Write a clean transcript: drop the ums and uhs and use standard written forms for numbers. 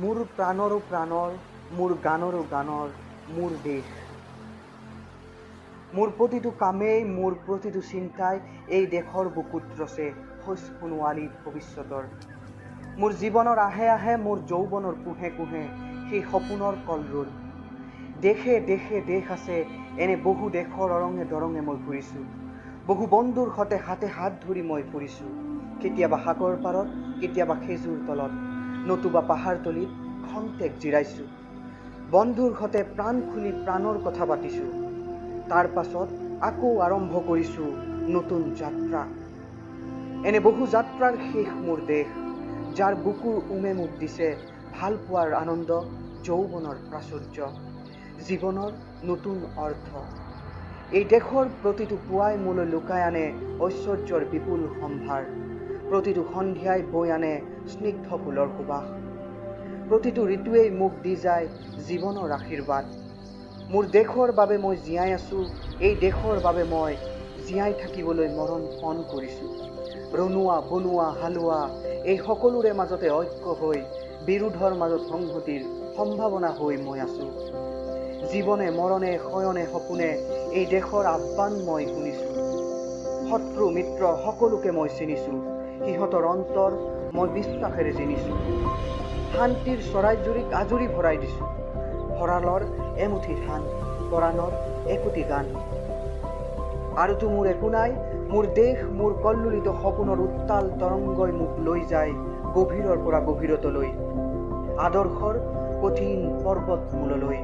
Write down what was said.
মোৰ প্ৰাণৰো প্ৰাণৰ, মোৰ গানৰো গানৰ, মোৰ দেশ। মোৰ প্ৰতিটো কামেই, মোৰ প্ৰতিটো চিন্তাই এই দেশৰ বুকুত ৰচে শোচ সোণোৱালী ভৱিষ্যতৰ। মোৰ জীৱনৰ আহে আহে, মোৰ যৌৱনৰ কোহে কোহে সেই সপোনৰ কলৰোল। দেশে দেশে দেশ আছে, এনে বহু দেশৰ অৰঙে দৰঙে মই ঘূৰিছোঁ। বহু বন্ধুৰ সতে হাতে হাত ধৰি মই ফুৰিছোঁ। কেতিয়াবা সাগৰ পাৰত, কেতিয়াবা খেজুৰ তলত, নতুবা পাহাৰতলিত খন্তেক জিৰাইছোঁ। বন্ধুৰ সতে প্ৰাণ খুলি প্ৰাণৰ কথা পাতিছোঁ। তাৰ পাছত আকৌ আৰম্ভ কৰিছোঁ নতুন যাত্ৰা। এনে বহু যাত্ৰাৰ শেষ মোৰ দেশ, যাৰ বুকুৰ উমে মোক দিছে ভাল পোৱাৰ আনন্দ, যৌৱনৰ প্ৰাচুৰ্য, জীৱনৰ নতুন অৰ্থ। এই দেশৰ প্ৰতিটো পুৱাই মোলৈ লুকাই আনে ঐশ্বৰ্যৰ বিপুল সম্ভাৰ। প্ৰতিটো সন্ধিয়াই বৈ আনে স্নিগ্ধ ফুলৰ সুবাস। প্ৰতিটো ঋতুৱেই মোক দি যায় জীৱনৰ আশীৰ্বাদ। মোৰ দেশৰ বাবে মই জীয়াই আছোঁ, এই দেশৰ বাবে মই জীয়াই থাকিবলৈ মৰণ পণ কৰিছোঁ। ৰনোৱা বনোৱা হালোৱা এই সকলোৰে মাজতে ঐক্য হৈ, বিৰোধৰ মাজত সংহতিৰ সম্ভাৱনা হৈ মই আছোঁ। জীৱনে মৰণে শয়নে সপোনে এই দেশৰ আহ্বান মই শুনিছোঁ। শত্ৰু মিত্ৰ সকলোকে মই চিনিছোঁ, সিহঁতৰ অন্তৰ মই বিশ্বাসেৰে জিনিছোঁ। শান্তিৰ চৰাইজুৰিক আজৰি ভৰাই দিছোঁ, ভঁৰালৰ এমুঠি ধান, পৰাণৰ একোটি গান। আৰুতো মোৰ একো নাই, মোৰ দেশ মোৰ কল্লোলিত সপোনৰ উত্তাল তৰংগই মোক লৈ যায় গভীৰৰ পৰা গভীৰতলৈ, আদৰ্শৰ কঠিন পৰ্বত মূললৈ।